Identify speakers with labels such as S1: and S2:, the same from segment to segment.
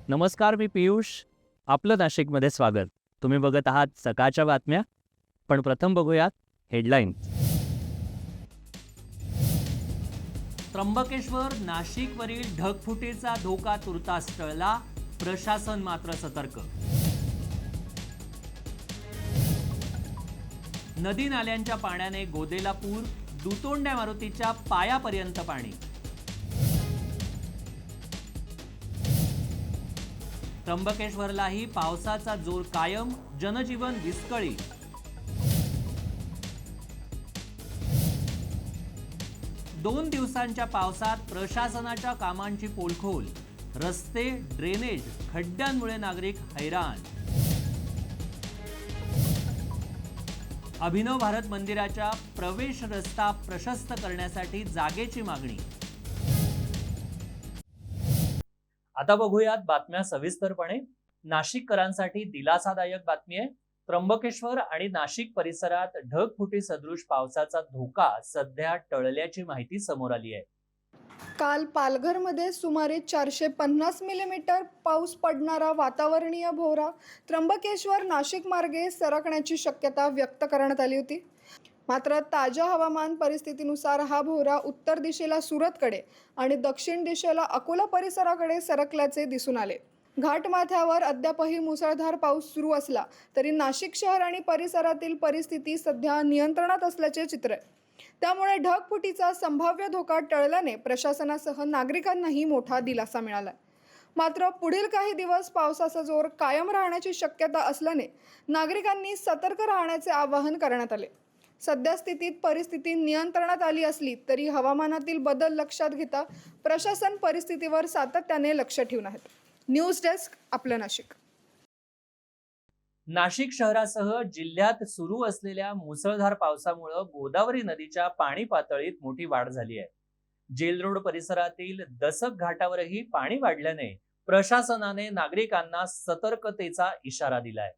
S1: नमस्कार, मी पियुष. आपलं नाशिकमध्ये स्वागत. तुम्ही बघत आहात सकाळच्या बातम्या. पण प्रथम बघूयात हेडलाईन्स. त्र्यंबकेश्वर नाशिकवरील ढगफुटीचा धोका तुर्तास टळला, प्रशासन मात्र सतर्क. नदी नाल्यांच्या पाण्याने गोदेला पूर, दुतोंड्या मारुतीच्या पायापर्यंत पाणी. त्र्यंबकेश्वरलाही पावसाचा जोर कायम, जनजीवन विस्कळीत. दोन दिवसांच्या पावसात प्रशासनाच्या कामांची पोलखोल, रस्ते, ड्रेनेज, खड्ड्यांमुळे नागरिक हैराण. अभिनव भारत मंदिराच्या प्रवेश रस्ता प्रशस्त करण्यासाठी जागेची मागणी. आता बघूयात बातम्या सविस्तरपणे. नाशिककरांसाठी दिलासादायक बातमी आहे. त्र्यंबकेश्वर आणि नाशिक परिसरात ढगफुटी सदृश पावसाचा धोका सध्या टळल्याची माहिती समोर आली आहे.
S2: काल पालघरमध्ये सुमारे 450 मिलीमीटर पाऊस पडणारा वातावरणीय भोवरा त्र्यंबकेश्वर नाशिक मार्गे सरकण्याची शक्यता व्यक्त करण्यात आली होती. मात्र ताज्या हवामान परिस्थितीनुसार हा भोवरा उत्तर दिशेला सुरतकडे आणि दक्षिण दिशेला अकोला परिसराकडे सरकल्याचे दिसून आले. घाटमाथ्यावर अद्यापही मुसळधार पाऊस सुरू असला तरी नाशिक शहर आणि परिसरातील परिस्थिती सध्या नियंत्रणात असल्याचे चित्र आहे. त्यामुळे ढगफुटीचा संभाव्य धोका टळल्याने प्रशासनासह नागरिकांनाही मोठा दिलासा मिळाला. मात्र पुढील काही दिवस पावसाचा जोर कायम राहण्याची शक्यता असल्याने नागरिकांनी सतर्क राहण्याचे आवाहन करण्यात आले. सध्या स्थितीत परिस्थिती नियंत्रणात आली असली तरी हवामानातील बदल लक्षात घेता प्रशासन परिस्थितीवर सातत्याने लक्ष ठेवून आहेत. न्यूज डेस्क, आपलं नाशिक.
S1: नाशिक शहरासह जिल्ह्यात सुरू असलेल्या मुसळधार पावसामुळे गोदावरी नदीच्या पाणी पातळीत मोठी वाढ झाली आहे. जेल रोड परिसरातील दसक घाटावरही पाणी वाढल्याने प्रशासनाने नागरिकांना सतर्कतेचा इशारा दिलाय.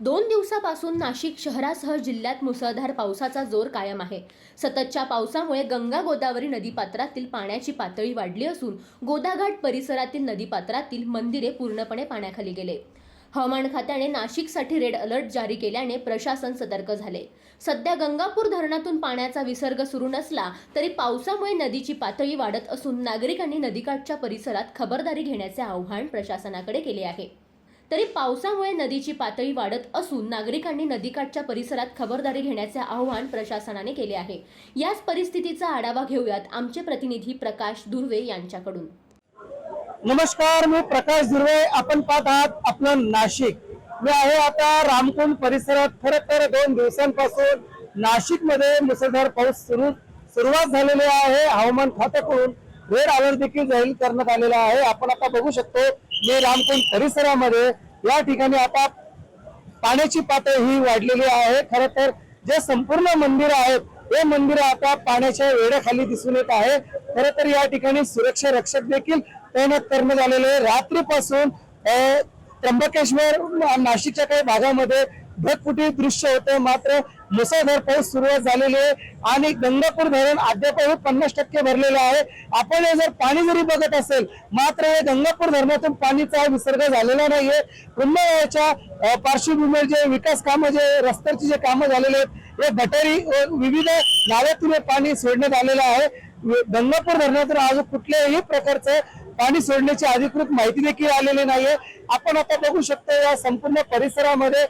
S3: 2 दिवसापासून नाशिक शहरासह जिल्ह्यात मुसळधार पावसाचा जोर कायम आहे. सततच्या पावसामुळे गंगा गोदावरी नदीपात्रातील पाण्याची पातळी वाढली असून गोदाघाट परिसरातील नदीपात्रातील मंदिरे पूर्णपणे पाण्याखाली गेले. हवामान खात्याने नाशिकसाठी रेड अलर्ट जारी केल्याने प्रशासन सतर्क झाले. सध्या गंगापूर धरणातून पाण्याचा विसर्ग सुरू नसला तरी पावसामुळे नदीची पातळी वाढत असून नागरिकांनी नदीकाठच्या परिसरात खबरदारी घेण्याचे आवाहन प्रशासनाकडे केले आहे. तरी पावसामुळे नदीची पातळी वाढत असून नागरिकांनी नदीकाठच्या परिसरात खबरदारी घेण्याचे आवाहन प्रशासनाने केले आहे. याच परिस्थितीचा आढावा घेऊयात आमचे प्रतिनिधी प्रकाश दुर्वे यांच्याकडून.
S4: नमस्कार, मी प्रकाश दुर्वे. आपण पाहत आहात आपलं नाशिक. मी आहे आता रामकुंड परिसरात. खरं तर 2 दिवसांपासून नाशिकमध्ये मुसळधार पाऊस सुरुवात झालेली आहे. हवामान खात्याकडून रेड अलर्ट देखील जाहीर करण्यात आलेला आहे. आपण आता बघू शकतो मी रामकुंड परिसरामध्ये या ठिकाणी आता पाण्याची पातळी ही वाढलेली आहे. खरं तर जे संपूर्ण मंदिर आहेत हे मंदिर आता पाण्याच्या वेढ्याखाली दिसून येत आहे. खरं तर या ठिकाणी सुरक्षा रक्षक देखील तैनात करण्यात आलेले. रात्रीपासून त्र्यंबकेश्वर नाशिकच्या काही भागामध्ये ढगफुटी दृश्य होते. मात्र मुसळधार पाऊस सुरुवात झालेली आहे आणि गंगापूर धरण अद्यापही 50% भरलेलं आहे. आपण हे जर पाणी जरी बघत असेल मात्र हे गंगापूर धरणातून पाणीचा विसर्ग झालेला नाहीये. कुंभमेळ्याच्या पार्श्वभूमीवर जे विकास कामं, जे रस्त्याची जे कामं झालेले आहेत, हे गटारी विविध नाल्यातून पाणी सोडण्यात आलेलं आहे. गंगापूर धरणातून अजून कुठल्याही प्रकारचं पाणी सोडण्याची अधिकृत माहिती देखील आलेली नाहीये. आपण आता बघू शकतो या संपूर्ण परिसरामध्ये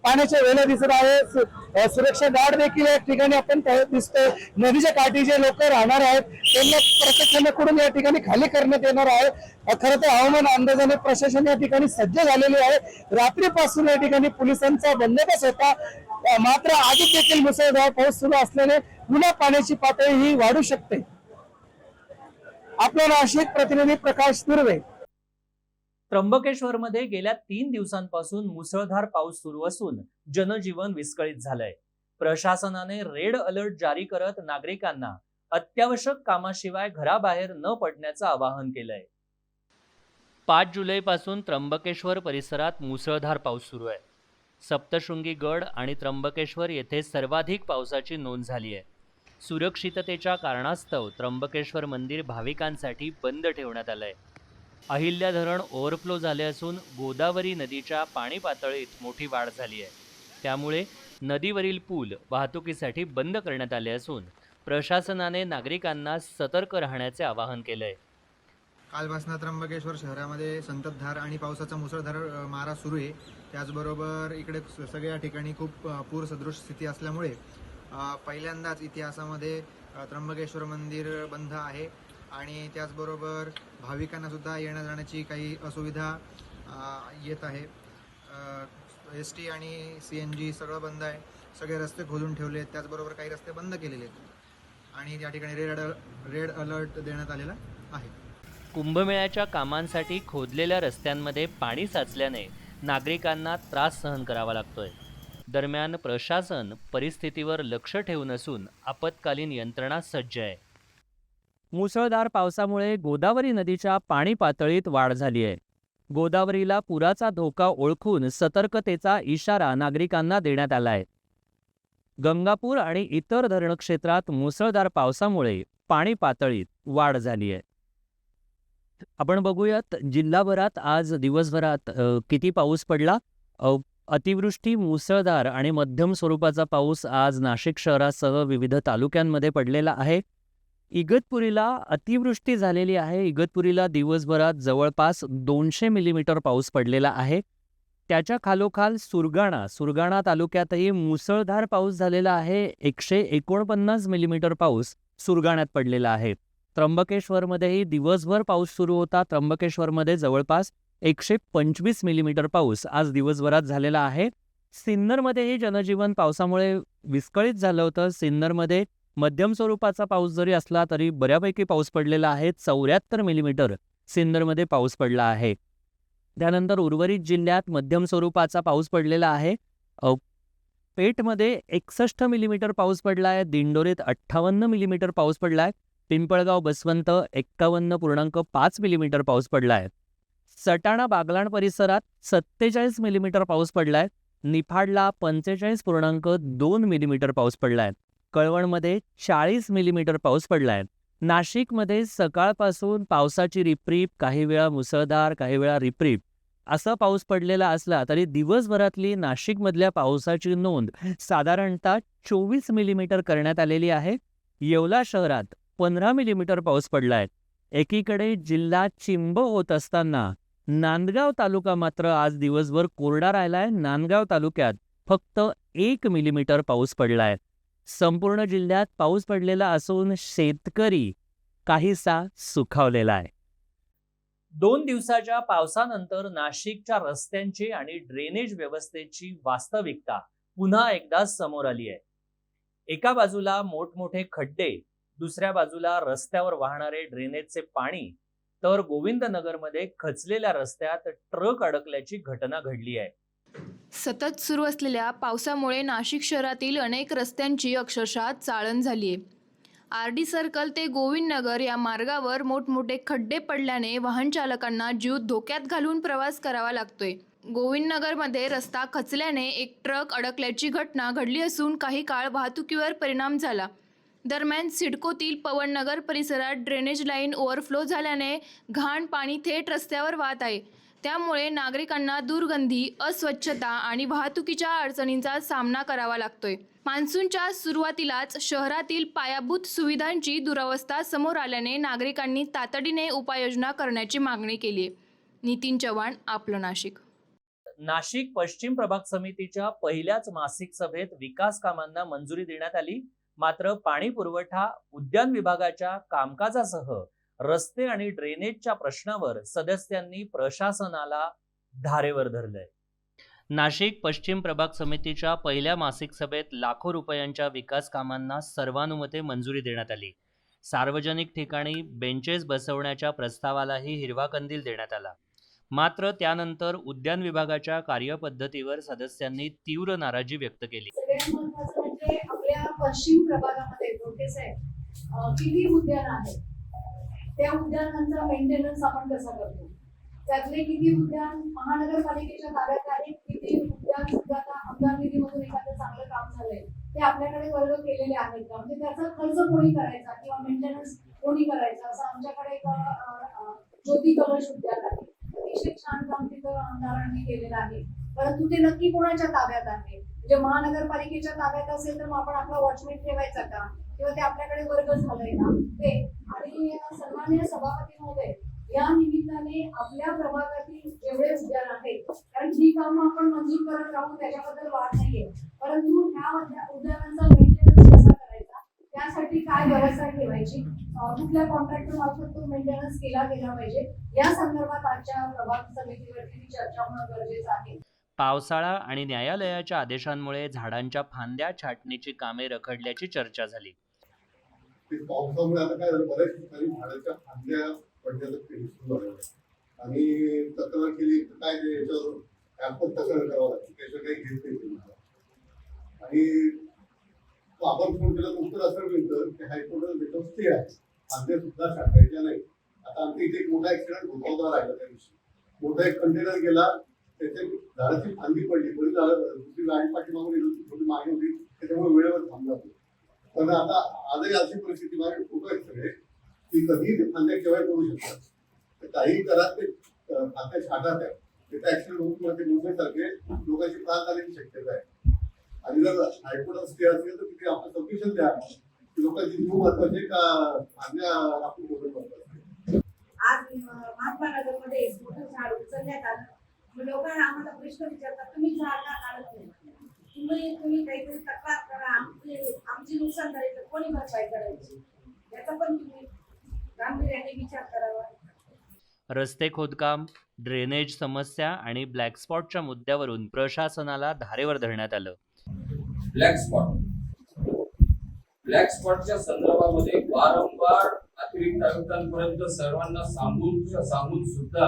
S4: पाण्याच्या वेळा दिसत आहे. सुरक्षा गार्ड देखील या ठिकाणी आपण दिसतोय. नदीच्या काठी जे लोक राहणार आहेत त्यांना प्रशासनाकडून या ठिकाणी खाली करण्यात येणार आहे. खरं तर हवामान अंदाजाने प्रशासन या ठिकाणी सज्ज झालेले आहे. रात्रीपासून या ठिकाणी पोलिसांचा बंदोबस्त होता. मात्र आधी देखील मुसळधार पाऊस सुरू असल्याने पुन्हा पाण्याची पातळी ही वाढू शकते. आपला नाशिक प्रतिनिधी प्रकाश दुर्वे.
S1: त्र्यंबकेश्वरमध्ये गेल्या 3 दिवसांपासून मुसळधार पाऊस सुरू असून जनजीवन विस्कळीत झालंय. प्रशासनाने रेड अलर्ट जारी करत नागरिकांना अत्यावश्यक कामाशिवाय घराबाहेर न पडण्याचं आवाहन केलंय. 5 जुलैपासून त्र्यंबकेश्वर परिसरात मुसळधार पाऊस सुरू आहे. सप्तशृंगी गड आणि त्र्यंबकेश्वर येथे सर्वाधिक पावसाची नोंद झाली आहे. सुरक्षिततेच्या कारणास्तव त्र्यंबकेश्वर मंदिर भाविकांसाठी बंद ठेवण्यात आलंय. अहिल्या धरण ओव्हरफ्लो झाले असून गोदावरी नदीच्या पाणी पातळीत मोठी वाढ झाली आहे. त्यामुळे नदीवरील पूल वाहतुकीसाठी बंद करण्यात आले असून प्रशासनाने नागरिकांना सतर्क राहण्याचे आवाहन केलंय.
S5: कालपासून त्र्यंबकेश्वर शहरामध्ये संततधार आणि पावसाचा मुसळधार मारा सुरू आहे. त्याचबरोबर इकडे सगळ्या ठिकाणी खूप पूरसदृश स्थिती असल्यामुळे पहिल्यांदाच इतिहासामध्ये त्र्यंबकेश्वर मंदिर बंद आहे आणि त्याचबरोबर भाविकांना सुद्धा येण्या जाण्याची काही असुविधा येत आहे. ST आणि CNG सगळं बंद आहे. सगळे रस्ते खोदून ठेवले आहेत. त्याचबरोबर काही रस्ते बंद केलेले आहेत आणि त्या ठिकाणी रेड अलर्ट देण्यात आलेला आहे.
S1: कुंभमेळ्याच्या कामांसाठी खोदलेल्या रस्त्यांमध्ये पाणी साचल्याने नागरिकांना त्रास सहन करावा लागतोय. दरम्यान प्रशासन परिस्थितीवर लक्ष ठेवून असून आपत्कालीन यंत्रणा सज्ज आहे. मुसळधार पावसामुळे गोदावरी नदीच्या पाणी पातळीत वाढ झाली आहे. गोदावरीला पुराचा धोका ओळखून सतर्कतेचा इशारा नागरिकांना देण्यात आला आहे. गंगापूर आणि इतर धरणक्षेत्रात मुसळधार पावसामुळे पाणी पातळीत वाढ झाली आहे. आपण बघूयात जिल्हाभरात आज दिवसभरात किती पाऊस पडला. अतिवृष्टी, मुसळधार आणि मध्यम स्वरूपाचा पाऊस आज नाशिक शहरासह विविध तालुक्यांमध्ये पडलेला आहे. इगतपुरीला अतिवृष्टी झालेली आहे. इगतपुरीला दिवसभरात जवळपास 200 मिलीमीटर पाऊस पडलेला आहे. त्याच्या खालोखाल सुरगाणा तालुक्यातही मुसळधार पाऊस झालेला आहे. 149 मिलीमीटर पाऊस सुरगाण्यात पडलेला आहे. त्र्यंबकेश्वरमध्येही दिवसभर पाऊस सुरू होता. त्र्यंबकेश्वरमध्ये जवळपास 125 मिलीमीटर पाऊस आज दिवसभरात झालेला आहे. सिन्नरमध्येही जनजीवन पावसामुळे विस्कळीत झालं होतं. सिन्नरमध्ये मध्यम स्वरूपाचा पाऊस जरी असला तरी बऱ्यापैकी पाऊस पडलेला आहे. 74 मिलीमीटर सिन्नरमध्ये पाऊस पडला आहे. त्यानंतर उर्वरित जिल्ह्यात मध्यम स्वरूपाचा पाऊस पडलेला आहे. पेठमध्ये 61 मिलीमीटर पाऊस पडला आहे. दिंडोरीत 58 मिलीमीटर पाऊस पडला आहे. पिंपळगाव बसवंत 51.5 मिलीमीटर पाऊस पडला आहे. सटाणा बागलाण परिसरात 47 मिलीमीटर पाऊस पडला आहे. निफाडला 45.2 मिलीमीटर पाऊस पडला आहे. कळवणमध्ये 40 मिलीमीटर पाऊस पडला आहे. नाशिकमध्ये सकाळपासून पावसाची रिपरिप, काही वेळा मुसळधार, काही वेळा रिपरिप असा पाऊस पडलेला असला तरी दिवसभरातली नाशिकमधल्या पावसाची नोंद साधारणतः 24 मिलीमीटर करण्यात आलेली आहे. येवला शहरात 15 मिलीमीटर पाऊस पडला आहे. एकीकडे जिल्हा चिंब होत असताना नांदगाव तालुका मात्र आज दिवसभर कोरडा राहिला आहे. नांदगाव तालुक्यात फक्त 1 मिलीमीटर पाऊस पडला आहे. संपूर्ण जिल्ह्यात पाऊस पडलेला असून शेतकरी काहीसा सुखावलेला आहे. 2 दिवसाच्या पावसानंतर नाशिकच्या रस्त्यांची आणि ड्रेनेज व्यवस्थेची वास्तविकता पुन्हा एकदा समोर आली आहे. एका बाजूला मोठमोठे खड्डे, दुसऱ्या बाजूला रस्त्यावर वाहणारे ड्रेनेजचे पाणी, तर गोविंदनगरमध्ये खचलेल्या रस्त्यात ट्रक अडकल्याची घटना घडली आहे.
S6: सतत सुरू असलेल्या पावसामुळे नाशिक शहरातील अनेक रस्त्यांची अक्षरशः चाळण झाली आहे. RD सर्कल ते गोविंदनगर या मार्गावर मोठमोठे खड्डे पडल्याने वाहन चालकांना जीव धोक्यात घालून प्रवास करावा लागतोय. गोविंदनगरमध्ये रस्ता खचल्याने एक ट्रक अडकल्याची घटना घडली असून काही काळ वाहतुकीवर परिणाम झाला. दरम्यान सिडकोतील पवननगर परिसरात ड्रेनेज लाईन ओव्हरफ्लो झाल्याने घाण पाणी थेट रस्त्यावर वाहत आहे. त्यामुळे नागरिकांना दुर्गंधी, अस्वच्छता आणि वाहतुकीच्या अडचणींचा सामना करावा लागतोय. मान्सूनच्या सुरुवातीलाच शहरातील पायाभूत सुविधांची दुरावस्था समोर आल्याने नागरिकांनी तातडीने उपाययोजना करण्याची मागणी केली आहे. नितीन चव्हाण, आपलं नाशिक.
S1: नाशिक पश्चिम प्रभाग समितीच्या पहिल्याच मासिक सभेत विकास कामांना मंजुरी देण्यात आली. मात्र पाणी पुरवठा, उद्यान विभागाच्या कामकाजासह रस्ते आणि ड्रेनेजच्या प्रश्नावर सदस्यांनी प्रशासनाला धारेवर धरलंय. नाशिक पश्चिम प्रभाग समितीच्या पहिल्या मासिक सभेत लाखो रुपयांच्या विकास कामांना सर्वानुमते मंजुरी देण्यात आली. सार्वजनिक ठिकाणी बेंचेस बसवण्याच्या प्रस्तावालाही हिरवा कंदील देण्यात आला. मात्र त्यानंतर उद्यान विभागाच्या कार्यपद्धतीवर सदस्यांनी तीव्र नाराजी व्यक्त केली.
S7: आपल्या पश्चिम प्रभागामध्ये किती उद्यान आहेत, त्या उद्यानांचा मेंटेनन्स आपण कसा करतो, त्यातले किती उद्यान महानगरपालिकेच्या ताब्यात आहेत, किती उद्यान सुद्धा आमदार निधीमधून एखादं चांगलं काम झालंय ते आपल्याकडे वर्ग केलेले आहेत का, म्हणजे त्याचा खर्च कोणी करायचा किंवा मेंटेनन्स कोणी करायचा. असं आमच्याकडे एक ज्योती कलश उद्यान केलेलं आहे, परंतु ते नक्की कोणाच्या ताब्यात आहे? म्हणजे महानगरपालिकेच्या ताब्यात असेल तर मग आपण आपला वॉचमॅन ठेवायचा का, किंवा ते आपल्याकडे वर्ग झालंय का ते? आणि सन्माननीय सभापती महोदय, या निमित्ताने आपल्या प्रभागातील जेवढे उद्यान आहेत, कारण ही कामं आपण मंजूर करत राहू त्याच्याबद्दल वाद नाहीये, परंतु ह्या उद्यानांचा मेंटेनन्स कसा करायचा, त्यासाठी काय व्यवस्था ठेवायची, कुठल्या कॉन्ट्रॅक्टर मार्फत तो मेंटेनन्स केला गेला पाहिजे, या संदर्भात आजच्या प्रभाग समितीवरती चर्चा होणं गरजेचं आहे.
S1: पावसाळा आणि न्यायालयाच्या आदेशांमुळे झाडांच्या फांद्या छाटणीची कामे रखडल्याची चर्चा झाली.
S8: ते पावसामुळे आता काय झालं, बऱ्याच ठिकाणी झाडाच्या फांद्या पडण्याचं केली सुरू झालं आणि तक्रार केली तर काय ते याच्यावर आपण तक्रार करावं लागते, त्याचं काही घेत नाही. आणि आपण फोन केला तर उत्तर असं मिळतं की हायकोर्टात त्याच्यावर स्टे आहे, फांद्या सुद्धा छाटायच्या नाही. आता आमच्या इथे एक मोठा ऍक्सिडेंट होता राहिला त्या दिवशी. मोठा एक कंटेनर गेला, त्याच्या झाडाची फांदी पडली, बरी झालं दुसरी गाडी पाठीमागून येत होती, थोडी मागे होती, त्याच्यामुळे वेळेवर थांबला होतो. पण आता आजही अशी परिस्थिती माझ्या खूप आहेत सगळे की कधीही ते फांद्या केव्हा करू शकतात. तर काही करा ते फांद्या छाटा त्या, त्याचा ऍक्सिडेंट होऊन ते मुंबईसारखे लोकांची प्राण जाण्याची शक्यता आहे. आणि जर हायकोर्टात स्टे असेल तर तिथे आपण सबमिशन द्या की लोकांची जीव महत्वाचे का फांद्या आपण मोठे महत्वाचे.
S9: आज महात्मा नगरमध्ये मोठं झाड उचलण्यात आलं. लोकांना आम्हाला प्रश्न विचारतात, तुम्ही झाड का काढत नाही, तुम्ही काहीतरी तक्रार करा, आमची नुकसान झाली तर कोणी भरपाई करायची, याचा पण तुम्ही गांभीर्याने विचार करावा.
S1: रस्ते खोदकाम, ड्रेनेज समस्या आणि ब्लॅक स्पॉटच्या मुद्द्यावरून प्रशासनाला धारेवर धरण्यात आलं.
S10: ब्लॅक स्पॉटच्या संदर्भामध्ये वारंवार अतिरिक्त आयुक्तांपर्यंत सर्वांना सांगून सुद्धा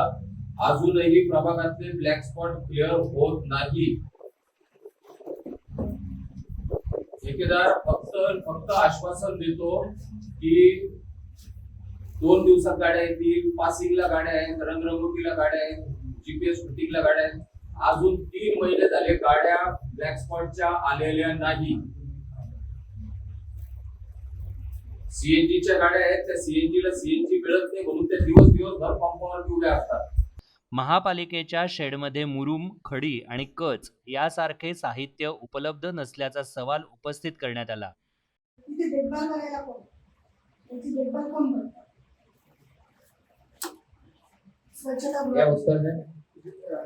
S10: अजूनही प्रभागातले ब्लॅक स्पॉट क्लिअर होत नाही. ठेकेदार फक्त आश्वासन देतो की 2 दिवसात गाड्या येतील, पासिंगला गाड्या आहेत, रंगरंगोटीला गाड्या आहेत, जीपीएस शूटिंगला गाड्या आहेत. अजून 3 महिने झाले गाड्या ब्लॅक स्पॉटच्या आलेल्या नाही. सीएनजीच्या गाड्या आहेत, त्या सीएनजीला सीएनजी मिळत नाही म्हणून त्या दिवसभर पंपावर उभ्या असतात.
S1: महापालिकेच्या शेडमध्ये मुरुम, खडी आणि कच यासारखे साहित्य उपलब्ध नसल्याचा सवाल उपस्थित करण्यात आला.
S9: तिथे देखभाल करायला कोण, त्याची देखभाल कोण करतात? स्वच्छता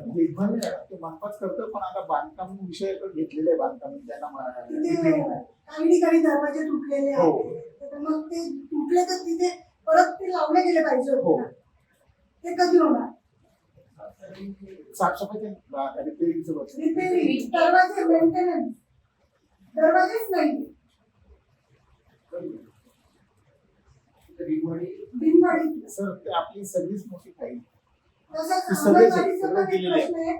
S4: देखभाल ते मनपाच करतं, पण आता बांधकाम विषय घेतलेले आहे, बांधकाम त्यांना
S9: काही ठिकाणी दरवाजे तुटलेले आहेत, तर मग ते तुटले तर तिथे परत ते लावले गेले पाहिजे होते ना. ते कधी होणार?
S4: साफसफाई
S9: रिपेरिंग, दरवाजे मेंटेनन्स, दरवाजेच नाही. बिनवाडी
S4: सर ते आपली सर्व्हिस मोठी फाईल.
S9: तसंच अंगणवाडीचा पण एक प्रश्न आहे.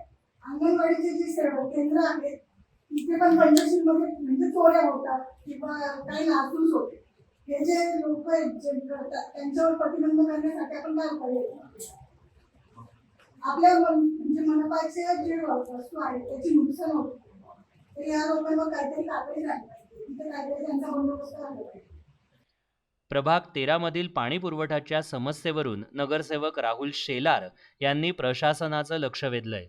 S9: अंगणवाडीचे जे केंद्र आहेत तिथे पण पंचशीलमध्ये म्हणजे चोऱ्या होतात किंवा काही नासधूस होते. हे जे लोक जे करतात त्यांच्यावर प्रतिबंध करण्यासाठी आपण काय करायचं? आपल्या म्हणजे मनपाचे जे वस्तू आहेत त्याची नुकसान होते, तर या लोकांवर काहीतरी कारवाई झाली पाहिजे, तिथे काहीतरी त्यांचा बंदोबस्त झाला पाहिजे.
S1: प्रभाग 13 मधील पाणी पुरवठ्याच्या समस्येवरून नगरसेवक राहुल शेलार यांनी प्रशासनाचं लक्ष वेधलंय.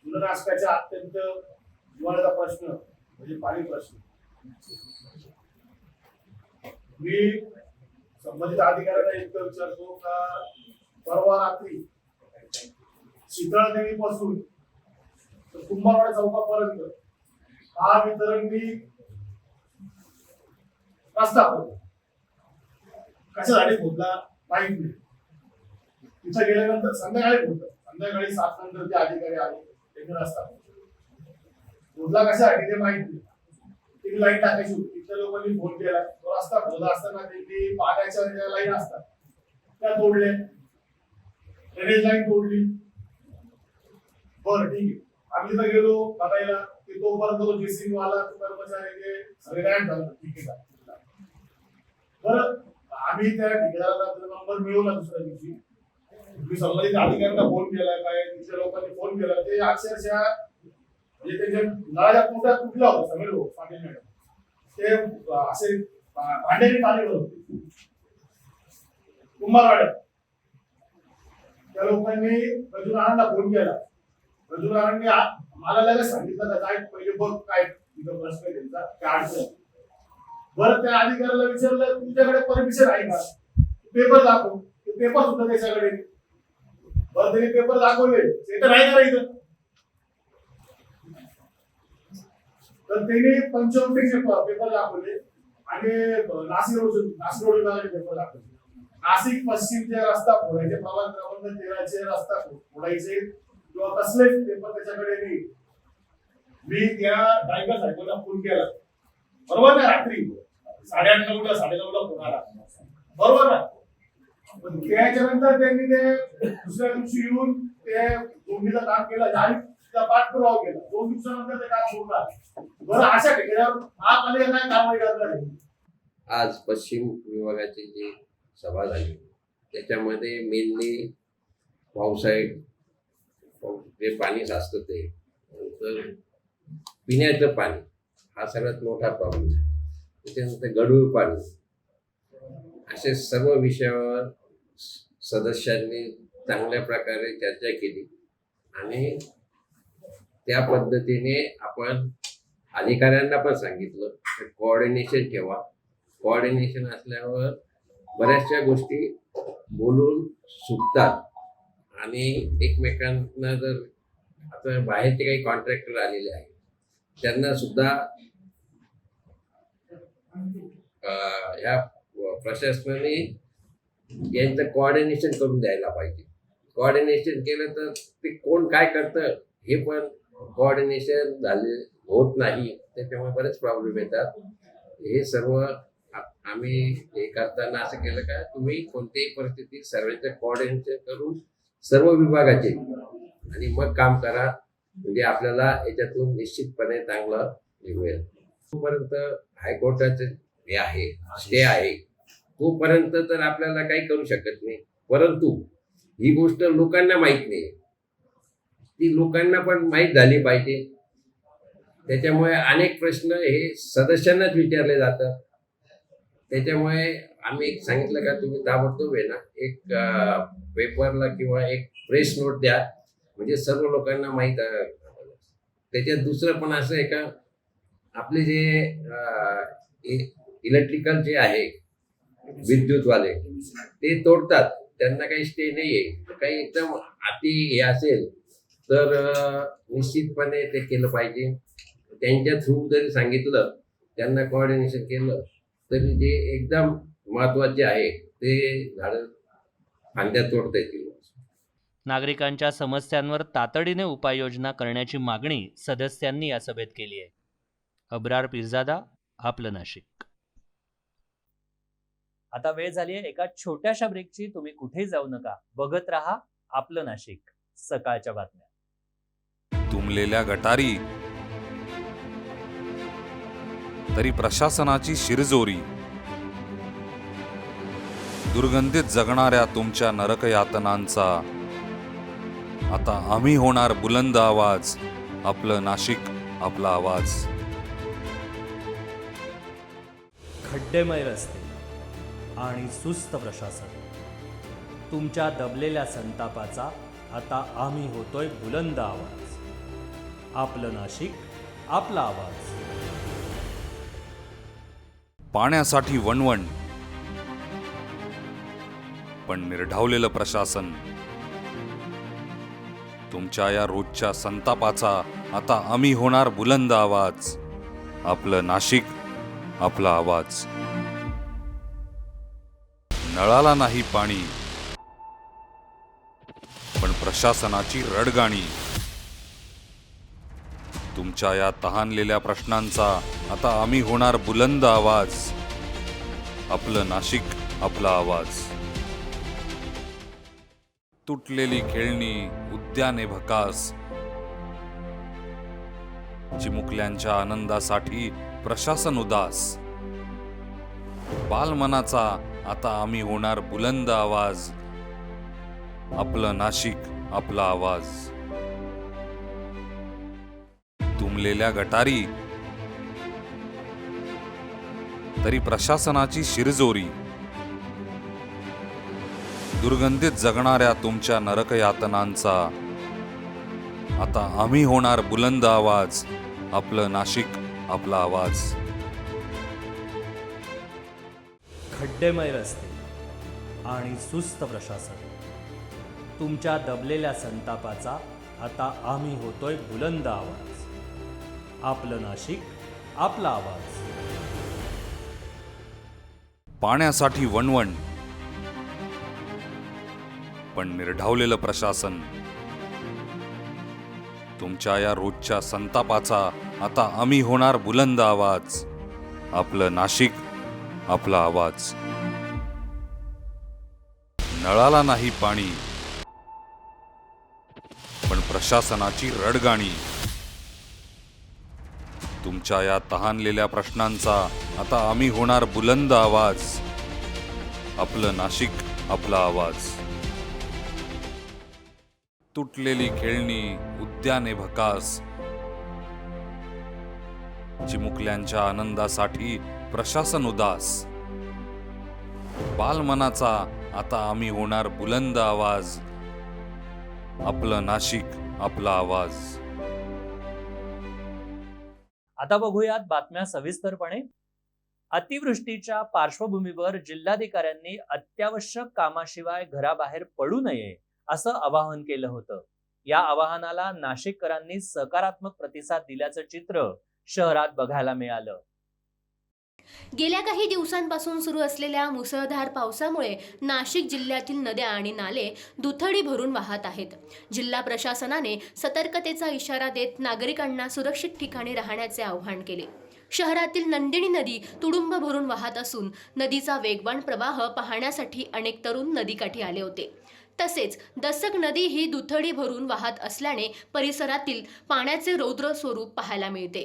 S11: महाराष्ट्राचा अत्यंत जिव्हाळ्याचा प्रश्न म्हणजे पाणी प्रश्न. मी संबंधित अधिकाऱ्यांना इतकं विचारतो का परवा रात्री शीतळादेवी पासून कुंभारवाडा चौकापर्यंत हा वितरणनी रस्ता होता, कशासाठी खोदला माहित नाही. तिथे गेल्यानंतर संध्याकाळी होतं, संध्याकाळी 7 नंतर ते अधिकारी आले, त्यांनी रस्ता खोदला कशासाठी ते माहित नाही. ती लाईन टाकायची होती, तिथल्या लोकांनी फोन केला, तो रस्ता खोदला असताना त्यांनी पाण्याच्या लाईन असतात त्या तोडल्या, ड्रेनेज लाईन तोडली. बरं ठीक आहे, आम्ही तिथं गेलो बघायला, की तोपर्यंत तो जेसीबी वाला कर्मचारी ते सगळे गायब झालं. ठीक आहे, बरं आम्ही त्या ठिकाणाला नंबर मिळवला दुसऱ्या दिवशी. मी संबंधित अधिकाऱ्यांना फोन केला, काय तिथल्या लोकांनी फोन केला, ते अक्षरशः म्हणजे त्याच्या नळाच्या कुंड्यात तुटला होता. सगळे लोक पाटील मॅडम ते असे भांड्याने पाणी होते कुंभारवाड्यात. त्या लोकांनी रजुनारायणला फोन केला. रजुनारायणने मला लगेच सांगितलं का काय पहिले बघ काय तिथं प्रश्न आहे त्यांचा, काय अडचण. बरं त्या अधिकाऱ्याला विचारलं तुमच्याकडे परमिशन आहे का, पेपर दाखव. पेपर सुद्धा त्याच्याकडे. बरं त्यांनी पेपर दाखवले, ते तर नाही करायचं. तर त्यांनी पंचवटीचे पेपर दाखवले आणि नाशिक रोड विभागाचे पेपर दाखवले. नाशिक पश्चिमचे रस्ता फोडायचे, प्रभाग क्रमांक 13चे रस्ता फोडायचे किंवा कसलेच पेपर त्याच्याकडे नाही. मी त्या ड्रायव्हर साहेबांना फोन केला, बरोबर ना, रात्री 8:30 9:30 फोन आला, बरोबर ना. पण त्याच्यानंतर त्यांनी ते दुसऱ्या दिवशी येऊन ते दोन्हीचं काम केलं आणि त्याचा पाठपुरावा केला. 2 दिवसानंतर ते काम पूर्ण झालं. बरं, अशा ठिकाणावर महापालिका काय कारवाई करणार आहे?
S12: आज पश्चिम विभागाची जी सभा झाली त्याच्यामध्ये मेनली पावसाळ्यात जे पाणी साचतं ते, नंतर पिण्याचं पाणी हा सगळ्यात मोठा प्रॉब्लेम आहे. त्याच्यानंतर गढूळ पाणी, असे सर्व विषयावर सदस्यांनी चांगल्या प्रकारे चर्चा केली आणि त्या पद्धतीने आपण अधिकाऱ्यांना पण सांगितलं की कोऑर्डिनेशन ठेवा. कोऑर्डिनेशन असल्यावर बऱ्याचशा गोष्टी बोलून सुटतात आणि एकमेकांना जर आता बाहेरचे काही कॉन्ट्रॅक्टर आलेले आहेत त्यांना सुद्धा ह्या प्रशासनाने यांचं कोऑर्डिनेशन करून द्यायला पाहिजे. कोऑर्डिनेशन केलं तर ते कोण काय करतं हे पण कोऑर्डिनेशन झाले होत नाही, त्याच्यामुळे बरेच प्रॉब्लेम येतात. हे सर्व आम्ही हे करताना असं केलं का तुम्ही कोणत्याही परिस्थितीत सर्वांचं कोऑर्डिनेशन करून सर्व विभागाचे आणि मग काम करा, म्हणजे आपल्याला याच्यातून निश्चितपणे चांगलं मिळेल. तोपर्यंत हायकोर्टाचं हे आहे, स्टे आहे, तोपर्यंत तर आपल्याला काही करू शकत नाही. परंतु ही गोष्ट लोकांना माहीत नाही, ती लोकांना पण माहीत झाली पाहिजे. त्याच्यामुळे अनेक प्रश्न हे सदस्यांनाच विचारले जातात. त्याच्यामुळे आम्ही सांगितलं का तुम्ही ताबडतोब आहे ना एक पेपरला किंवा एक प्रेस नोट द्या, म्हणजे सर्व लोकांना माहीत. त्याच्यात दुसरं पण असं आहे का आपले जे इलेक्ट्रिकल जे आहे विद्युतवाले ते तोडतात, त्यांना काही स्टे नाही आहे. काही एकदम अति हे असेल तर निश्चितपणे ते केलं पाहिजे. त्यांच्या थ्रू जरी सांगितलं, त्यांना कोऑर्डिनेशन केलं तरी जे एकदम महत्वाचे आहे ते झाडं फांद्या तोडता येतील.
S1: नागरिकांच्या समस्यांवर तातडीने उपाययोजना करण्याची मागणी सदस्यांनी या सभेत केली आहे. अब्रार पिरजादा, आपलं नाशिक. आता वेळ झाली आहे एका छोट्याशा ब्रेकची. तुम्ही कुठेही जाऊ नका, बघत राहा आपलं नाशिक, सकाळच्या बातम्या.
S13: तुंबलेल्या गटारी तरी प्रशासनाची शिरजोरी, दुर्गंधीत जगणाऱ्या तुमच्या नरक यातनांचा आता आम्ही होणार बुलंद आवाज. आपलं नाशिक, आपला आवाज.
S1: खड्डेमय रस्ते आणि सुस्त प्रशासन, तुमच्या दबलेल्या संतापाचा आता आम्ही होतोय बुलंद आवाज. आपलं नाशिक, आपला आवाज.
S13: पाण्यासाठी वणवण पण निर्ढावलेलं प्रशासन, तुमच्या या रोजच्या संतापाचा आता आम्ही होणार बुलंद आवाज. आपलं नाशिक, आपला आवाज. नळाला नाही पाणी पण प्रशासनाची रडगाणी, तुमच्या या तहानलेल्या प्रश्नांचा आता आम्ही होणार बुलंद आवाज. आपलं नाशिक, आपला आवाज. तुटलेली खेळणी, उद्याने भकास, चिमुकल्यांच्या आनंदासाठी प्रशासन उदास. बालमनाचा आता आम्ही होणार बुलंद आवाज. आपलं नाशिक, आपला आवाज. तुंबलेल्या गटारी तरी प्रशासनाची शिरजोरी, दुर्गंधीत जगणाऱ्या तुमच्या नरकयातनांचा आता आम्ही होणार बुलंद आवाज. आपलं नाशिक, आपला आवाज.
S1: खड्डेमय रस्ते आणि सुस्त प्रशासन, तुमच्या दबलेल्या संतापाचा आता आम्ही होतोय बुलंद आवाज. आपलं नाशिक, आपला आवाज.
S13: पाण्यासाठी वणवण, पण निर्ढावलेलं प्रशासन. तुमच्या या रोजच्या संतापाचा आता आम्ही होणार बुलंद आवाज. आपलं नाशिक, आपला आवाज. नळाला नाही पाणी, पण प्रशासनाची रडगाणी. तुमच्या या तहानलेल्या प्रश्नांचा आता आम्ही होणार बुलंद आवाज. आपलं नाशिक, आपला आवाज. तुटलेली खेळणी, उद्याने भकास, चिमुकल्यांच्या आनंदासाठी प्रशासन उदास. बालमनाचा आता आम्ही होणार बुलंद आवाज. आपलं नाशिक, आपला आवाज.
S1: आता बघूयात बातम्या सविस्तरपणे. अतिवृष्टीच्या पार्श्वभूमीवर जिल्हाधिकाऱ्यांनी अत्यावश्यक कामाशिवाय घराबाहेर पडू नये असं आवाहन केलं होतं. या आवाहनाला नाशिककरांनी सकारात्मक प्रतिसाद दिल्याचं चित्र शहरात बघायला मिळालं.
S3: गेल्या काही दिवसांपासून सुरू असलेल्या मुसळधार पावसामुळे नाशिक जिल्ह्यातील नद्या आणि नाले दुथडी भरून वाहत आहेत. जिल्हा प्रशासनाने सतर्कतेचा इशारा देत नागरिकांना सुरक्षित ठिकाणी राहण्याचे आवाहन केले. शहरातील नंदिनी नदी तुडुंब भरून वाहत असून नदीचा वेगवान प्रवाह पाहण्यासाठी अनेक तरुण नदीकाठी आले होते. तसेच दसक नदी ही दुथडी भरून वाहत असल्याने परिसरातील पाण्याचे रौद्र स्वरूप पाहायला मिळते.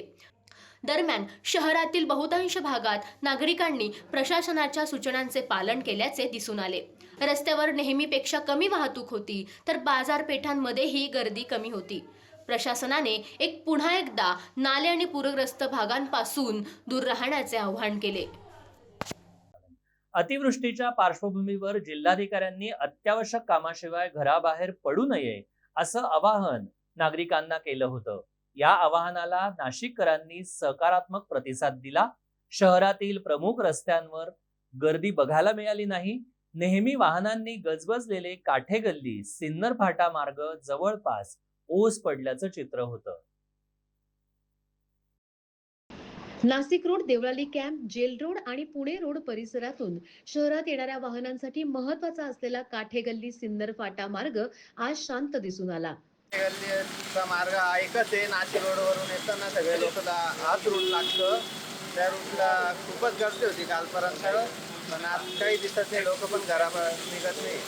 S3: दरम्यान शहरातील बहुतांश भागात नागरिकांनी प्रशासनाच्या सूचनांचे पालन केल्याचे दिसून आले. रस्त्यावर नेहमीपेक्षा कमी वाहतूक होती, तर बाजारपेठांमध्येही गर्दी कमी होती. प्रशासनाने पुन्हा एकदा नाले आणि पूरग्रस्त भागांपासून दूर राहण्याचे आवाहन केले.
S1: अतिवृष्टीच्या पार्श्वभूमीवर जिल्हाधिकाऱ्यांनी अत्यावश्यक कामाशिवाय घराबाहेर पडू नये असं आवाहन नागरिकांना केलं होतं. या आवाहनाला नाशिककरांनी सकारात्मक प्रतिसाद दिला. शहरातील प्रमुख रस्त्यांवर गर्दी बघायला मिळाली नाही. नेहमी वाहनांनी गजबजलेले काठे गल्ली, सिन्नर फाटा मार्ग जवळपास ओस पडल्याचं चित्र होतं.
S14: Nashik road, Deolali camp, jail road आणि पुणे रोड परिसरातून शहरात येणाऱ्या वाहनांसाठी महत्वाचा असलेला काठेगल्ली सिन्नर फाटा मार्ग आज शांत दिसून आला.
S5: गल्लीचा मार्ग एकच आहे. नाशिक रोडवरून येताना सगळे लोक हाच रूट लागतं. त्या रूटला खूपच गर्दी होती कालपर्यंत, पण आज काही दिसत नाही, लोक पण घराबाहेर निघत नाही.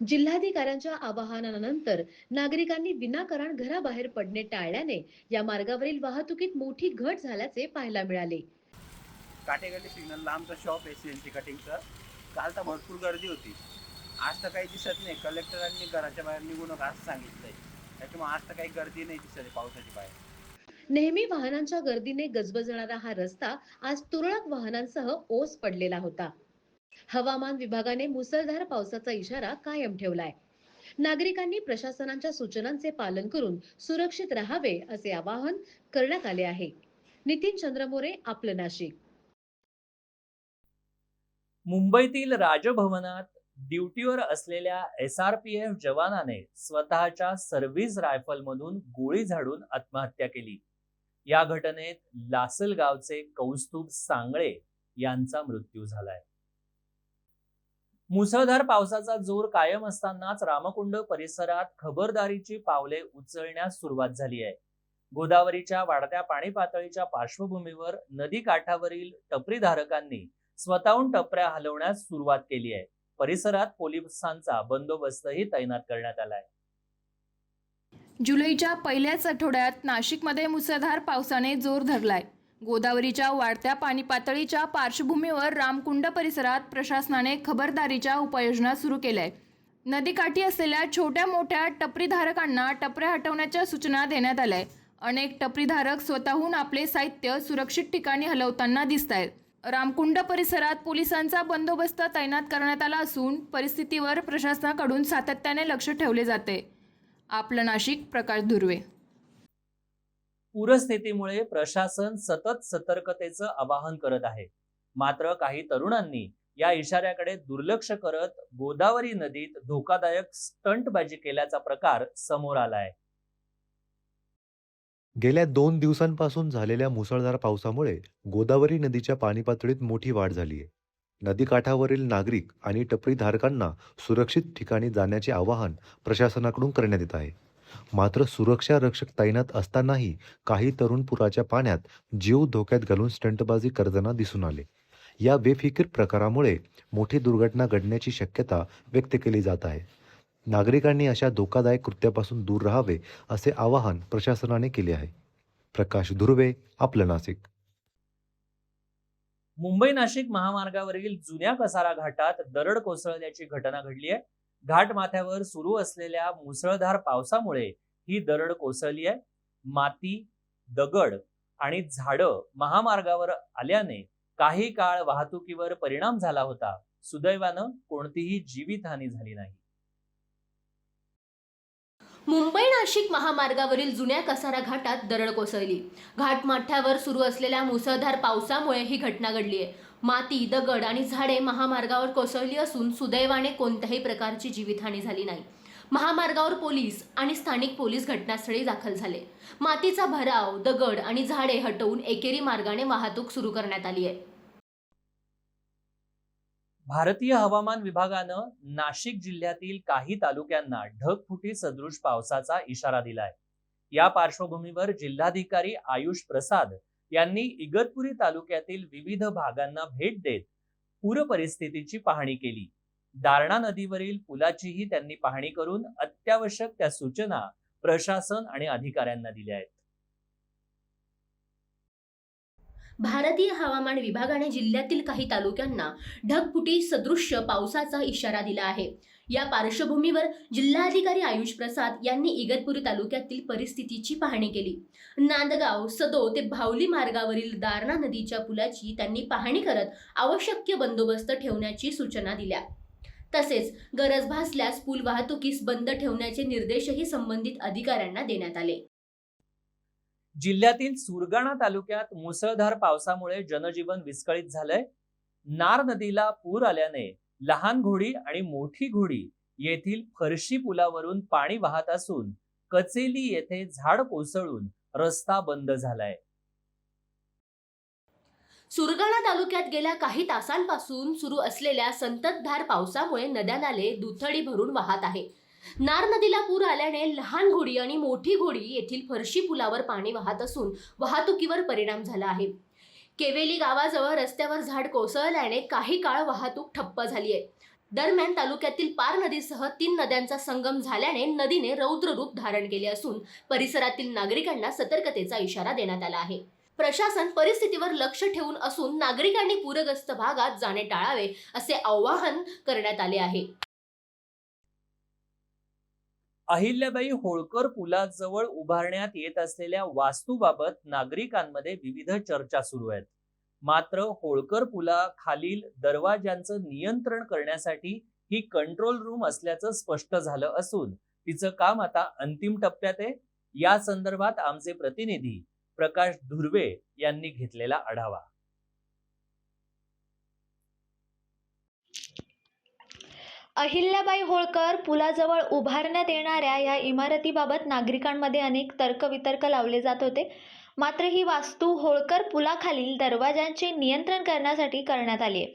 S14: जिल्हाधिकाऱ्यांच्या आवाहनानंतर नागरिकांनी विनाकारण घराबाहेर पडणे टाळल्याने या मार्गावरील वाहतुकीत मोठी घट झाल्याचे पाहायला मिळाले.
S15: काठेगल्ली सिग्नलला आमचं शॉप आहे सीएनसी कटिंगचं. काल तर भरपूर गर्दी होती, आज तर काही दिसत नाही. कलेक्टरांनी घराच्या बाहेर निघू नका असं सांगितलंय, त्याच्यामुळे आज तर काही गर्दी नाही दिसत पावसाची बाहेर.
S14: नेहमी वाहनांच्या गर्दीने गजबजणारा हा रस्ता आज तुरळक वाहनांसह ओस पडलेला होता. हवामान विभागाने मुसळधार पावसाचा इशारा कायम ठेवलाय. नागरिकांनी प्रशासनाच्या सूचनांचे पालन करून सुरक्षित राहावे असे आवाहन करण्यात आले आहे. नितीन चंद्रमोरे, आपलं नाशिक.
S1: मुंबईतील राजभवनात ड्युटीवर असलेल्या SRPF जवानाने स्वतःच्या सर्व्हिस रायफलमधून गोळी झाडून आत्महत्या केली. या घटनेत लासलगावचे कौस्तुभ सांगळे यांचा मृत्यू झालाय. मुसळधार पावसाचा जोर कायम असतानाच रामकुंड परिसरात खबरदारीची पावले उचलण्यास सुरुवात झाली आहे. गोदावरीच्या वाढत्या पाणी पातळीच्या पार्श्वभूमीवर नदी काठावरील टपरीधारकांनी स्वतःहून टपऱ्या हलवण्यास सुरुवात केली आहे. परिसरात पोलिसांचा बंदोबस्तही तैनात करण्यात आलाय.
S6: जुलैच्या पहिल्याच आठवड्यात नाशिकमध्ये मुसळधार पावसाने जोर धरलाय. गोदावरीच्या वाढत्या पाणी पातळीच्या पार्श्वभूमीवर रामकुंड परिसरात प्रशासनाने खबरदारीच्या उपाययोजना सुरू केल्या. नदीकाठी असलेल्या छोट्या मोठ्या टपरीधारकांना टपऱ्या हटवण्याच्या सूचना देण्यात आल्या. अनेक टपरीधारक स्वतःहून आपले साहित्य सुरक्षित ठिकाणी हलवताना दिसत आहेत. रामकुंड परिसरात पोलिसांचा बंदोबस्त तैनात करण्यात आला असून परिस्थितीवर प्रशासनाकडून सातत्याने लक्ष ठेवले जाते. आपलं नाशिक, प्रकाश धुर्वे.
S1: पूरस्थितीमुळे प्रशासन सतत सतर्कतेचं आवाहन करत आहे. मात्र काही तरुणांनी या इशाऱ्याकडे दुर्लक्ष करत गोदावरी नदीत धोकादायक स्टंटबाजी केल्याचा प्रकार समोर आलाय.
S16: गेल्या 2 दिवसांपासून झालेल्या मुसळधार पावसामुळे गोदावरी नदीच्या पाणी पातळीत मोठी वाढ झाली आहे. नदीकाठावरील नागरिक आणि टपरीधारकांना सुरक्षित ठिकाणी जाण्याचे आवाहन प्रशासनाकडून करण्यात येत आहे. मात्र सुरक्षा रक्षक तैनात असतानाही काही तरुण पुराच्या पाण्यात जीव धोक्यात घालून स्टंटबाजी करताना दिसून आले. या बेफिकीर प्रकारामुळे मोठी दुर्घटना घडण्याची शक्यता व्यक्त केली जात आहे. नागरिकांनी अशा धोकादायक कृत्यापासून दूर राहावे असे आवाहन प्रशासनाने केले आहे. प्रकाश धुर्वे, आपलं नाशिक.
S1: मुंबई नाशिक महामार्गावरील जुन्या कसारा घाटात दरड कोसळण्याची घटना घडली आहे. घाट माथ्यावर सुरू असलेल्या मुसळधार पावसामुळे ही दरड कोसळली आहे. माती, दगड आणि झाडं महामार्गावर आल्याने काही काळ वाहतुकीवर परिणाम झाला होता. सुदैवानं कोणतीही जीवितहानी झाली नाही.
S3: मुंबई नाशिक महामार्गावरील जुन्या कसारा घाटात दरड कोसळली. घाटमाथ्यावर सुरू असलेल्या मुसळधार पावसामुळे ही घटना घडली आहे. माती, दगड आणि झाडे महामार्गावर कोसळली असून सुदैवाने कोणत्याही प्रकारची जीवितहानी झाली नाही. महामार्गावर पोलीस आणि स्थानिक पोलीस घटनास्थळी दाखल झाले. मातीचा भराव, दगड आणि झाडे हटवून एकेरी मार्गाने वाहतूक सुरू करण्यात आली आहे.
S1: भारतीय हवामान विभागानं नाशिक जिल्ह्यातील काही तालुक्यांना ढगफुटी सदृश पावसाचा इशारा दिलाय. या पार्श्वभूमीवर जिल्हाधिकारी आयुष प्रसाद यांनी इगतपुरी तालुक्यातील विविध भागांना भेट देत पूर परिस्थितीची पाहणी केली. दारणा नदीवरील पुलाचीही त्यांनी पाहणी करून अत्यावश्यक त्या सूचना प्रशासन आणि अधिकाऱ्यांना दिल्या आहेत.
S3: भारतीय हवामान विभागाने जिल्ह्यातील काही तालुक्यांना ढगफुटी सदृश्य पावसाचा इशारा दिला आहे. या पार्श्वभूमीवर जिल्हाधिकारी आयुष प्रसाद यांनी इगतपुरी तालुक्यातील परिस्थितीची पाहणी केली. नांदगाव, सदो ते भावली मार्गावरील दारणा नदीच्या पुलाची त्यांनी पाहणी करत आवश्यक बंदोबस्त ठेवण्याची सूचना दिल्या. तसेच गरज भासल्यास पूल वाहतुकीस बंद ठेवण्याचे निर्देशही संबंधित अधिकाऱ्यांना देण्यात आले.
S1: जिल्ह्यातील सुरगाणा तालुक्यात मुसळधार पावसामुळे जनजीवन विस्कळीत झालंय. नार नदीला पूर आल्याने लहान घोडी आणि मोठी घोडी येथील फरशी पुलावरून पाणी वाहत असून कचेली येथे झाड कोसळून रस्ता बंद झालाय.
S3: सुरगाणा तालुक्यात गेल्या काही तासांपासून सुरू असलेल्या संततधार पावसामुळे नद्या-नाले दुथडी भरून वाहत आहे. नार नदीला पूर आल्याने लहान घोडी आणि मोठी घोडी येथील फरशी पुलावर पाणी वाहत असून वाहतुकीवर परिणाम झाला आहे. केवेली गावाजवळ रस्त्यावर झाड कोसळल्याने काही काळ वाहतूक ठप्प झाली आहे. दरम्यान तालुक्यातील पार नदीसह 3 नद्यांचा संगम झाल्याने नदीने रौद्र रूप धारण केले असून परिसरातील नागरिकांना सतर्कतेचा इशारा देण्यात आला आहे. प्रशासन परिस्थितीवर लक्ष ठेवून असून नागरिकांनी पूरग्रस्त भागात जाणे टाळावे असे आवाहन करण्यात आले आहे.
S1: अहिल्याबाई होळकर पुलाजवळ उभारण्यात येत असलेल्या वास्तूबाबत नागरिकांमध्ये विविध चर्चा सुरू आहेत. मात्र होळकर पुलाखालील दरवाजांचं नियंत्रण करण्यासाठी ही कंट्रोल रूम असल्याचं स्पष्ट झालं असून तिचं काम आता अंतिम टप्प्यात आहे. या संदर्भात आमचे प्रतिनिधी प्रकाश धुर्वे यांनी घेतलेला आढावा.
S17: अहिल्याबाई होळकर पुलाजवळ उभारण्यात येणाऱ्या या इमारतीबाबत नागरिकांमध्ये अनेक तर्कवितर्क लावले जात होते. मात्र ही वास्तू होळकर पुलाखालील दरवाजांचे नियंत्रण करण्यासाठी करण्यात आली आहे.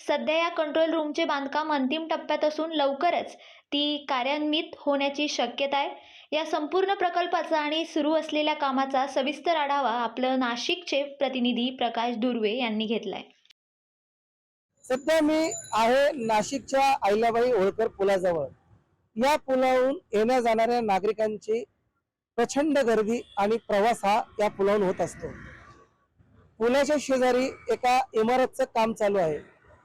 S17: सध्या या कंट्रोल रूमचे बांधकाम अंतिम टप्प्यात असून लवकरच ती कार्यान्वित होण्याची शक्यता आहे. या संपूर्ण प्रकल्पाचा आणि सुरू असलेल्या कामाचा सविस्तर आढावा आपलं नाशिकचे प्रतिनिधी प्रकाश धुर्वे यांनी घेतलाय.
S4: सध्या मी आहे नाशिकच्या अहिल्याबाई होळकर पुलाजवळ. या पुलावरून येण्या जाणाऱ्या नागरिकांची प्रचंड गर्दी आणि प्रवास हा या पुलावरून होत असतो. पुलाच्या शेजारी एका इमारतचं काम चालू आहे.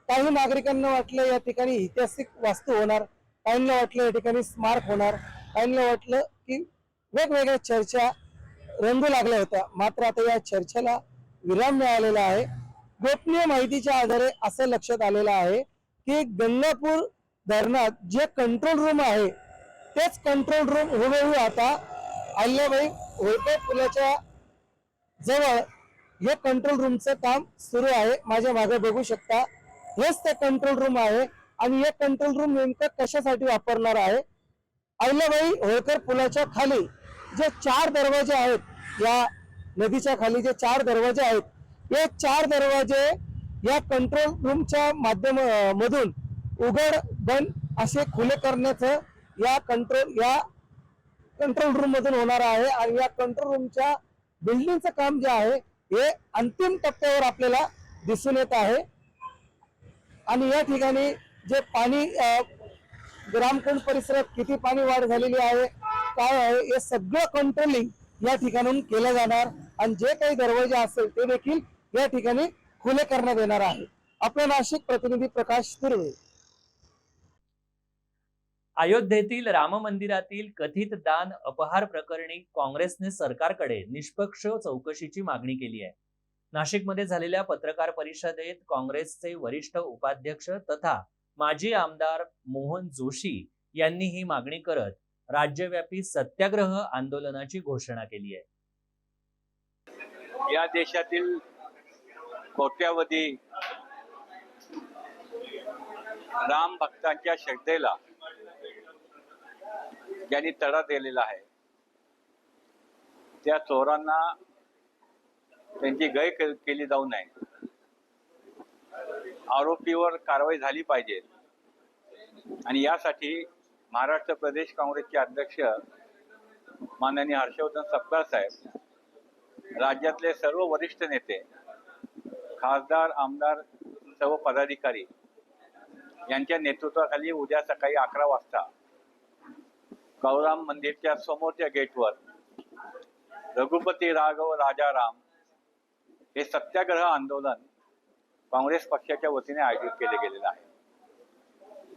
S4: काही नागरिकांना वाटलं या ठिकाणी ऐतिहासिक वास्तू होणार, काहींना वाटलं या ठिकाणी स्मारक होणार, काहींना वाटलं की वेगवेगळ्या चर्चा रंगू लागल्या होत्या. मात्र आता या चर्चेला विराम मिळालेला आहे. गोपनीय माहितीच्या आधारे असं लक्षात आलेलं आहे की गंगापूर धरणात जे कंट्रोल रूम आहे तेच कंट्रोल रूम हुबेहू आता अहिल्याबाई होळकर पुलाच्या जवळ हे कंट्रोल रूमचं काम सुरू आहे. माझ्या मागे बघू शकता, हेच ते कंट्रोल रूम आहे आणि हे कंट्रोल रूम नेमकं कशासाठी वापरणार आहे. अहिल्याबाई होळकर पुलाच्या खाली जे 4 दरवाजे आहेत, या नदीच्या खाली जे 4 दरवाजे आहेत, हे 4 दरवाजे या कंट्रोल रूमच्या माध्यमामधून उघड बंद असे खुले करण्याचं या कंट्रोल रूम मधून होणार आहे. आणि या कंट्रोल रूमच्या बिल्डिंगचं काम जे आहे हे अंतिम टप्प्यावर आपल्याला दिसून येत आहे. आणि या ठिकाणी जे पाणी रामकुंड परिसरात किती पाणी वाढ झालेली आहे, काय आहे, हे सगळं कंट्रोलिंग या ठिकाणून केलं जाणार आणि जे काही दरवाजे असेल ते देखील या ठिकाणी खुले करण्यात येणार आहे. आपला नाशिक प्रतिनिधी प्रकाश तुर्वे.
S1: अयोध्येतील राम मंदिरातील कथित दान अपहार प्रकरणी काँग्रेसने सरकारकडे निष्पक्ष चौकशीची मागणी केली आहे. नाशिकमध्ये झालेल्या पत्रकार परिषदेत काँग्रेसचे वरिष्ठ उपाध्यक्ष तथा माजी आमदार मोहन जोशी यांनी ही मागणी करत राज्यव्यापी सत्याग्रह आंदोलनाची घोषणा केली आहे.
S18: या देशातील कोट्यावधी राम भक्तांच्या श्रद्धेला ज्यांनी तडा दिलेला आहे, त्या चोरांना त्यांची गय केली जाऊ नये, आरोपीवर कारवाई झाली पाहिजे. आणि यासाठी महाराष्ट्र प्रदेश काँग्रेसचे अध्यक्ष माननीय हर्षवर्धन सपकाळ साहेब, राज्यातले सर्व वरिष्ठ नेते, खासदार, आमदार, सर्व पदाधिकारी यांच्या नेतृत्वाखाली उद्या सकाळी 11 वाजता गौराम मंदिरच्या समोरच्या गेटवर रघुपती राघव राजाराम हे सत्याग्रह आंदोलन काँग्रेस पक्षाच्या वतीने आयोजित केले गेलेलं आहे.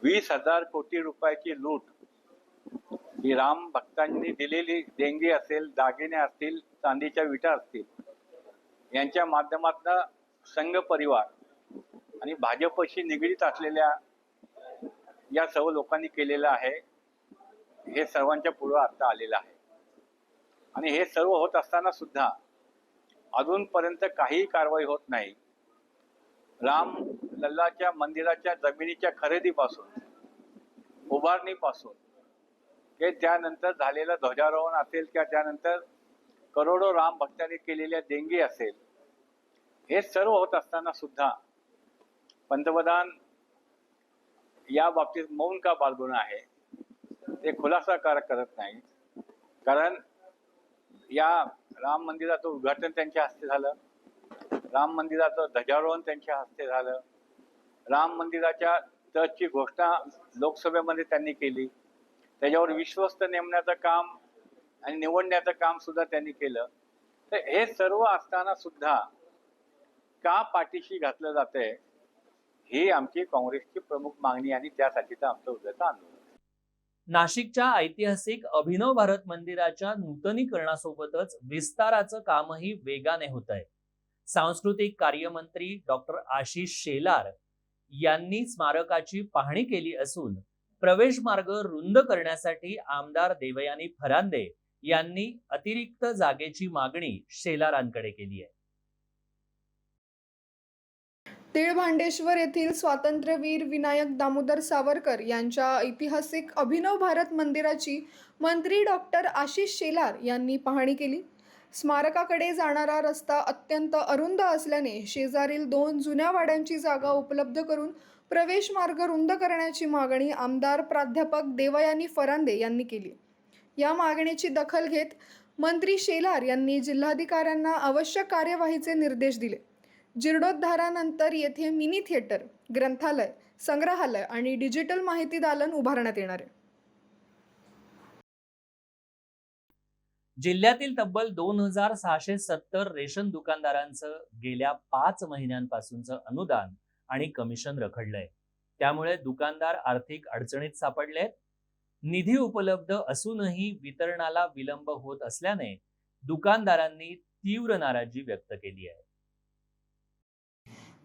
S18: 20,000 कोटी रुपयाची लूट ही राम भक्तांनी दिलेली देणगी असेल, दागिने असतील, चांदीच्या विटा असतील, यांच्या माध्यमातून संघ परिवार आणि भाजपशी निगडीत असलेल्या या सर्व लोकांनी केलेलं आहे. हे सर्वांच्या पुढे आता आलेलं आहे. आणि हे सर्व होत असताना सुद्धा अजूनपर्यंत काही कारवाई होत नाही. राम लल्लाच्या मंदिराच्या जमिनीच्या खरेदीपासून, उभारणीपासून, ते त्यानंतर झालेलं ध्वजारोहण असेल किंवा त्यानंतर करोडो राम भक्तांनी केलेल्या देणगी असेल, हे सर्व होत असताना सुद्धा पंतप्रधान या बाबतीत मौन का बाळगून आहे ते खुलासा करत नाही. कारण या राम मंदिराचं उद्घाटन त्यांच्या हस्ते झालं, राम मंदिराचं ध्वजारोहण त्यांच्या हस्ते झालं, राम मंदिराच्या ट्रस्टची घोषणा लोकसभेमध्ये त्यांनी केली, त्याच्यावर विश्वस्त नेमण्याचं काम आणि निवडण्याचं काम सुद्धा त्यांनी केलं. तर हे सर्व असताना सुद्धा का पाठीशी घातलं जातंय, ही आमची काँग्रेसची प्रमुख मागणी आणि त्यासाठीचं आमचं उद्याचं आंदोलन.
S1: नाशिकच्या ऐतिहासिक अभिनव भारत मंदिराच्या नूतनीकरणासोबतच विस्ताराचं कामही वेगाने होत आहे. सांस्कृतिक कार्यमंत्री डॉक्टर आशिष शेलार यांनी स्मारकाची पाहणी केली असून प्रवेश मार्ग रुंद करण्यासाठी आमदार देवयानी फरांदे यांनी अतिरिक्त जागेची मागणी शेलारांकडे केली आहे.
S2: तिळभांडेश्वर येथील स्वातंत्र्यवीर विनायक दामोदर सावरकर यांच्या ऐतिहासिक अभिनव भारत मंदिराची मंत्री डॉक्टर आशिष शेलार यांनी पाहणी केली. स्मारकाकडे जाणारा रस्ता अत्यंत अरुंद असल्याने शेजारील 2 जुन्या वाड्यांची जागा उपलब्ध करून प्रवेश मार्ग रुंद करण्याची मागणी आमदार प्राध्यापक देवयानी फरांदे यांनी केली. या मागणीची दखल घेत मंत्री शेलार यांनी जिल्हाधिकाऱ्यांना आवश्यक कार्यवाहीचे निर्देश दिले. जीर्णोद्धारानंतर येथे मिनी थिएटर, ग्रंथालय, संग्रहालय आणि डिजिटल माहिती दालन उभारण्यात येणार आहे.
S1: जिल्ह्यातील तब्बल 2670 रेशन दुकानदारांचं गेल्या 5 महिन्यांपासूनचं अनुदान आणि कमिशन रखडलंय. त्यामुळे दुकानदार आर्थिक अडचणीत सापडलेत. निधी उपलब्ध असूनही वितरणाला विलंब होत असल्याने दुकानदारांनी तीव्र नाराजी व्यक्त केली आहे.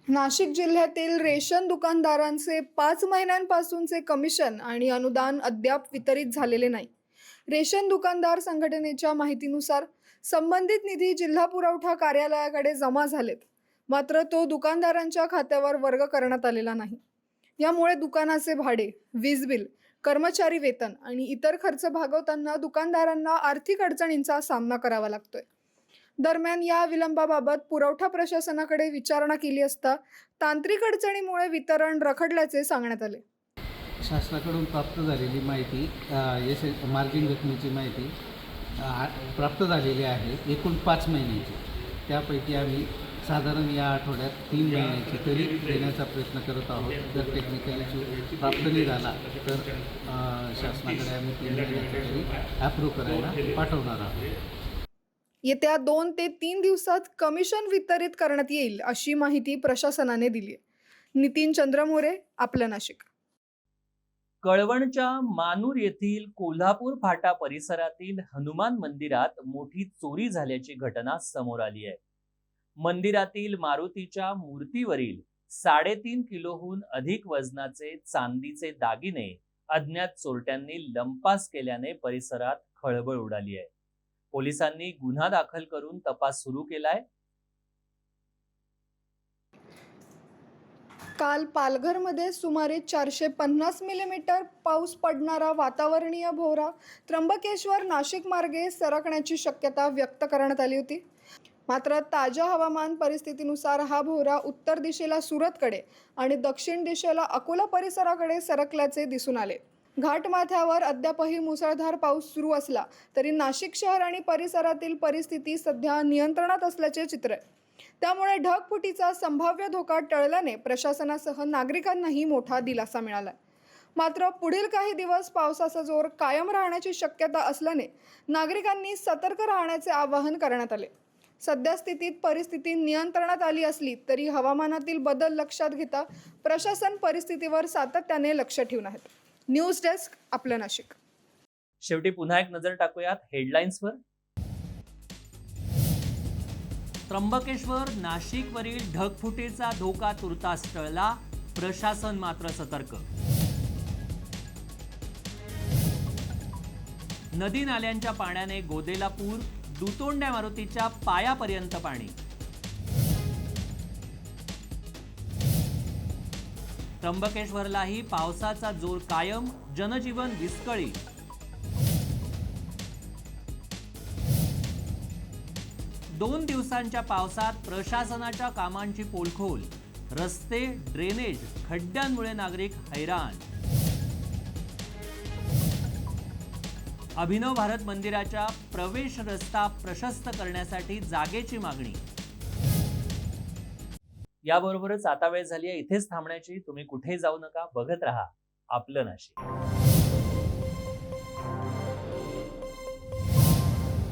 S2: नाशिक जिल्ह्यातील रेशन दुकानदारांचे 5 महिन्यांपासूनचे कमिशन आणि अनुदान अद्याप वितरित झालेले नाही. रेशन दुकानदार संघटनेच्या माहितीनुसार संबंधित निधी जिल्हा पुरवठा कार्यालयाकडे जमा झालेत, मात्र तो दुकानदारांच्या खात्यावर वर्ग करण्यात आलेला नाही. यामुळे दुकानाचे भाडे, वीज बिल, कर्मचारी वेतन आणि इतर खर्च भागवताना दुकानदारांना आर्थिक अडचणींचा सामना करावा लागतोय. दरम्यान या विलंबाबाबत पुरवठा प्रशासनाकडे विचारणा केली असता तांत्रिक अडचणीमुळे वितरण रखडल्याचे सांगण्यात आले.
S19: शासनाकडून प्राप्त झालेली माहिती, मार्जिन रकमेची माहिती प्राप्त झालेली आहे एकूण 5 महिन्याची. त्यापैकी आम्ही साधारण या आठवड्यात 3 महिन्याची तरी देण्याचा प्रयत्न करत आहोत. जर टेक्निकल इश्यू प्राप्त नाही झाला तर शासनाकडे आम्ही 3 महिन्याची तरी अप्रूव्ह करायला पाठवणार आहोत.
S2: येत्या 2 ते 3 दिवसात कमिशन वितरित करण्यात येईल अशी माहिती प्रशासनाने दिली आहे. नितीन चंद्रमोरे, आपलं नाशिक.
S1: कळवणच्या मानूर येथील कोल्हापूर फाटा परिसरातील हनुमान मंदिरात मोठी चोरी झाल्याची घटना समोर आली आहे. मंदिरातील मारुतीच्या मूर्तीवरील 3.5 किलोहून अधिक वजनाचे चांदीचे दागिने अज्ञात चोरट्यांनी लंपास केल्याने परिसरात खळबळ उडाली आहे. पोलिसांनी गुन्हा दाखल करून तपास सुरू केलाय.
S2: काल पालघरमध्ये सुमारे 450 मिलीमीटर पाऊस पडणारा वातावरणीय भोवरा त्र्यंबकेश्वर नाशिक मार्गे सरकण्याची शक्यता व्यक्त करण्यात आली होती. मात्र ताज्या हवामान परिस्थितीनुसार हा भोवरा उत्तर दिशेला सुरतकडे आणि दक्षिण दिशेला अकोला परिसराकडे सरकल्याचे दिसून आले. घाटमाथ्यावर अद्यापही मुसळधार पाऊस सुरू असला तरी नाशिक शहर आणि परिसरातील परिस्थिती सध्या नियंत्रणात असल्याचे चित्र आहे. त्यामुळे ढगफुटीचा संभाव्य धोका टळल्याने प्रशासनासह नागरिकांनाही मोठा दिलासा मिळाला. मात्र पुढील काही दिवस पावसाचा जोर कायम राहण्याची शक्यता असल्याने नागरिकांनी सतर्क राहण्याचे आवाहन करण्यात आले. सध्या स्थितीत परिस्थिती नियंत्रणात आली असली तरी हवामानातील बदल लक्षात घेता प्रशासन परिस्थितीवर सातत्याने लक्ष ठेवून आहेत. न्यूज डेस्क, आपलं नाशिक.
S1: शेवटी पुन्हा एक नजर टाकूयात हेडलाईन्सवर. त्र्यंबकेश्वर नाशिकवरील ढगफुटीचा धोका तुर्तास टळला, प्रशासन मात्र सतर्क. नदी नाल्यांच्या पाण्याने गोदेला पूर, दुतोंड्या मारुतीच्या पायापर्यंत पाणी. त्र्यंबकेश्वरलाही पावसाचा जोर कायम, जनजीवन विस्कळीत. दोन दिवसांच्या पावसात प्रशासनाच्या कामांची पोलखोल, रस्ते, ड्रेनेज, खड्ड्यांमुळे नागरिक हैराण. अभिनव भारत मंदिराच्या प्रवेश रस्ता प्रशस्त करण्यासाठी जागेची मागणी. याबरोबरच आता वेळ झाली आहे इथेच थांबण्याची. तुम्ही कुठेही जाऊ नका, बघत रहा आपलं नाशिक.